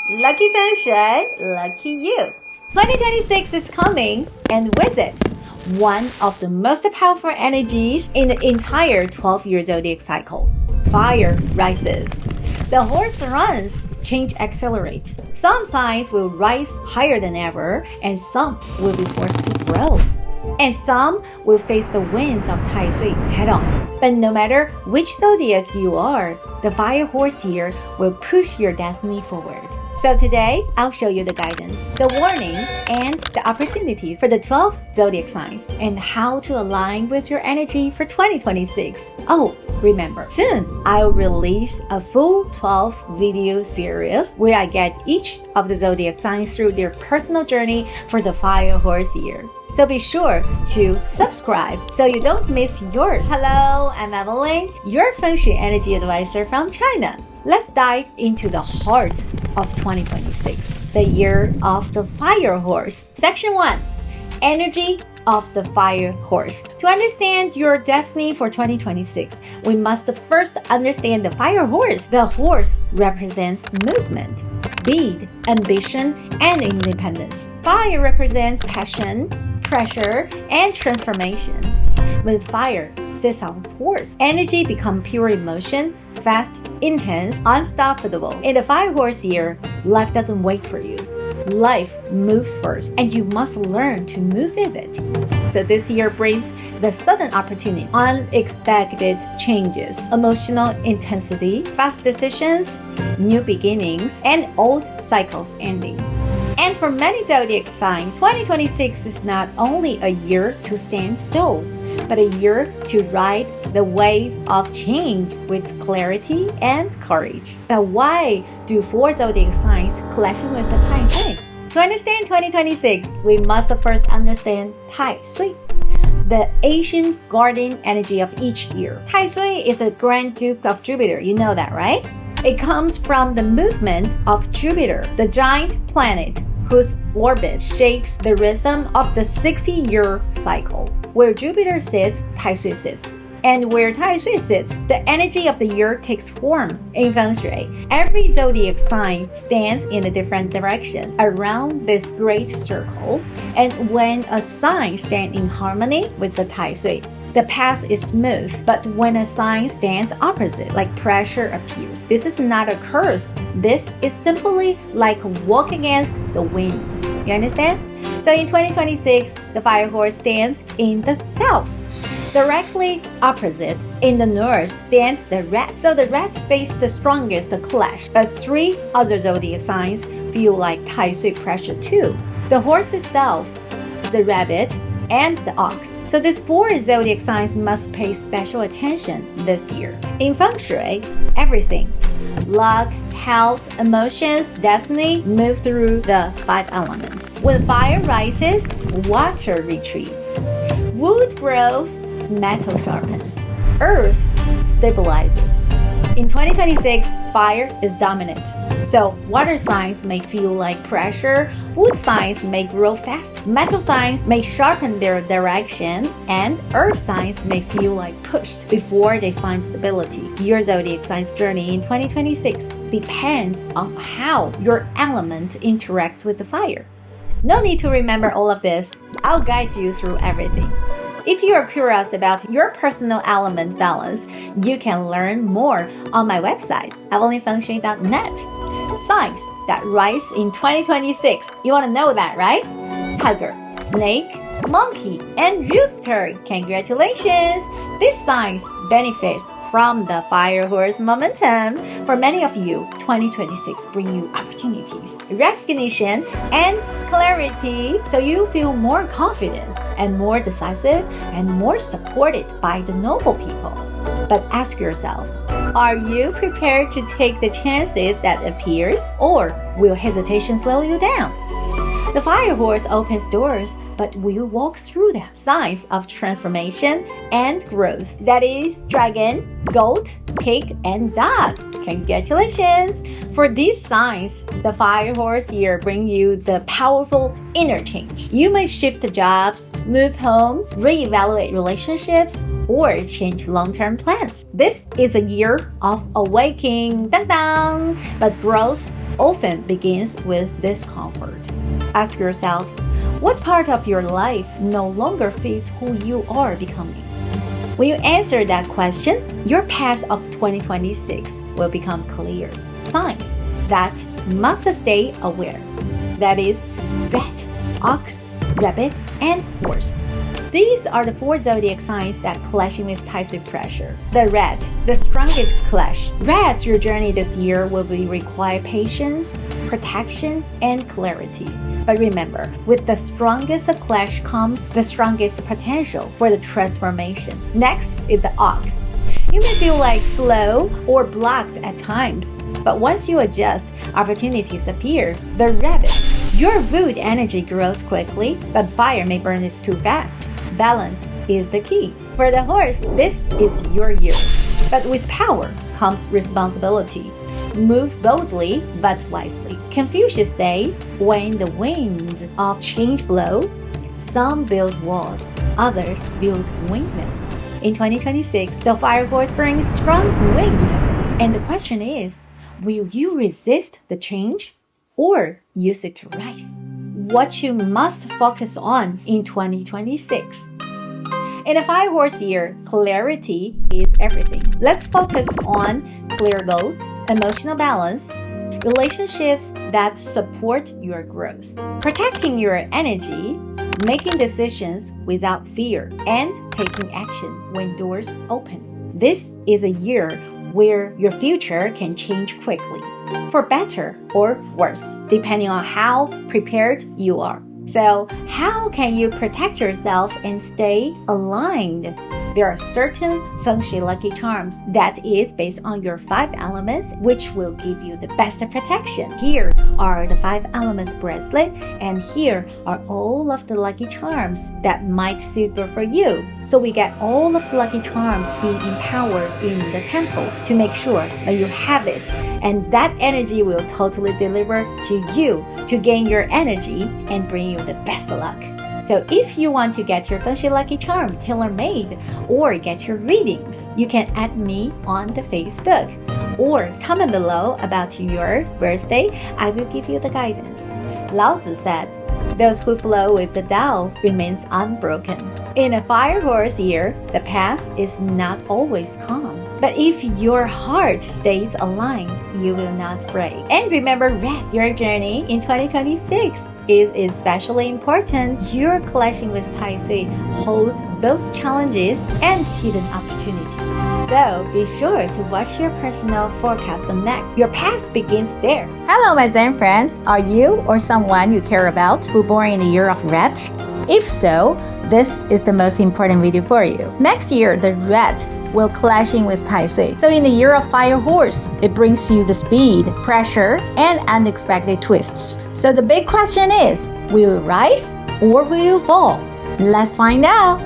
Lucky Feng Shui, lucky you. 2026 is coming, and with it, one of the most powerful energies in the entire 12-year zodiac cycle. Fire rises. The horse runs, change accelerates. Some signs will rise higher than ever, and some will be forced to grow. And some will face the winds of Tai Sui head on. But no matter which zodiac you are, the fire horse year will push your destiny forward. So today, I'll show you the guidance, the warnings, and the opportunities for the 12 zodiac signs and how to align with your energy for 2026. Oh, remember, soon I'll release a full 12 video series where I get each of the zodiac signs through their personal journey for the fire horse year. So be sure to subscribe so you don't miss yours. Hello, I'm Evelyn, your Feng Shui energy advisor from China. Let's dive into the heart of 2026, the year of the fire horse. Section 1, energy of the fire horse. To understand your destiny for 2026, we must first understand the fire horse. The horse represents movement, speed, ambition, and independence. Fire represents passion, pressure, and transformation. When fire sits on horse, energy becomes pure emotion, fast, intense, unstoppable. In the fire horse year, life doesn't wait for you. Life moves first, and you must learn to move with it. So this year brings the sudden opportunity, unexpected changes, emotional intensity, fast decisions, new beginnings, and old cycles ending. And for many zodiac signs, 2026 is not only a year to stand still, but a year to ride the wave of change with clarity and courage. But why do 4 zodiac signs clashing with the Tai Sui? To understand 2026, we must first understand Tai Sui, the Asian guardian energy of each year. Tai Sui is a Grand Duke of Jupiter, you know that, right? It comes from the movement of Jupiter, the giant planet whose orbit shapes the rhythm of the 60-year cycle. Where Jupiter sits, Tai Sui sits. And where Tai Sui sits, the energy of the year takes form. In Feng Shui, every zodiac sign stands in a different direction around this great circle. And when a sign stands in harmony with the Tai Sui, the path is smooth. But when a sign stands opposite, like pressure appears, this is not a curse. This is simply like walk against the wind. You understand? So in 2026, the fire horse stands in the south. Directly opposite, in the north, stands the rat. So the rats face the strongest clash. But 3 other zodiac signs feel like Tai Sui pressure too. The horse itself, the rabbit, and the ox. So these 4 zodiac signs must pay special attention this year. In Feng Shui, everything, luck, health, emotions, destiny, move through the 5 elements. When fire rises, water retreats. Wood grows, metal sharpens. Earth stabilizes. In 2026, fire is dominant. So water signs may feel like pressure, wood signs may grow fast, metal signs may sharpen their direction, and earth signs may feel like pushed before they find stability. Your zodiac sign's journey in 2026 depends on how your element interacts with the fire. No need to remember all of this. I'll guide you through everything. If you are curious about your personal element balance, you can learn more on my website, evelynfengshui.net. Signs that rise in 2026. You want to know that, right? Tiger, snake, monkey, and rooster. Congratulations! These signs benefit from the fire horse momentum. For many of you, 2026 brings you opportunities, recognition, and clarity, so you feel more confident and more decisive and more supported by the noble people. But ask yourself, are you prepared to take the chances that appears, or will hesitation slow you down? The fire horse opens doors, but will walk through them. Signs of transformation and growth. That is dragon, goat, pig, and dog. Congratulations! For these signs, the fire horse year brings you the powerful inner change. You may shift jobs, move homes, reevaluate relationships, or change long-term plans. This is a year of awakening, dun-dun, but growth often begins with discomfort. Ask yourself, what part of your life no longer fits who you are becoming? When you answer that question, your path of 2026 will become clear. Signs that must stay aware. That is rat, ox, rabbit, and horse. These are the 4 zodiac signs that clashing with Tai Sui pressure. The rat, the strongest clash. Rats, your journey this year will require patience, protection, and clarity. But remember, with the strongest clash comes the strongest potential for the transformation. Next is the ox. You may feel like slow or blocked at times, but once you adjust, opportunities appear. The rabbit. Your wood energy grows quickly, but fire may burn it too fast. Balance is the key. For the horse, this is your year. But with power comes responsibility. Move boldly but wisely. Confucius say, when the winds of change blow, some build walls, others build windmills. In 2026, the fire horse brings strong wings. And the question is, will you resist the change or use it to rise? What you must focus on in 2026. In a 5-horse year, clarity is everything. Let's focus on clear goals, emotional balance, relationships that support your growth, protecting your energy, making decisions without fear, and taking action when doors open. This is a year where your future can change quickly, for better or worse, depending on how prepared you are. So, how can you protect yourself and stay aligned? There are certain Feng Shui lucky charms that is based on your 5 elements, which will give you the best protection. Here are the 5 elements bracelet, and here are all of the lucky charms that might suit for you. So we get all of the lucky charms being empowered in the temple to make sure that you have it, and that energy will totally deliver to you to gain your energy and bring you the best luck. So if you want to get your Feng Shui lucky charm tailor-made or get your readings, you can add me on the Facebook or comment below about your birthday. I will give you the guidance. Lao Tzu said, those who flow with the Tao remains unbroken. In a 5-horse year, the path is not always calm. But if your heart stays aligned, you will not break. And remember, rat, your journey in 2026 is especially important. Your clashing with Tai Sui holds both challenges and hidden opportunities. So be sure to watch your personal forecast next. Your path begins there. Hello, my Zen friends. Are you or someone you care about who born in the year of rat? If so, this is the most important video for you. Next year, the rat will clashing with Tai Sui. So in the year of fire horse, it brings you the speed, pressure, and unexpected twists. So the big question is, will you rise or will you fall? Let's find out.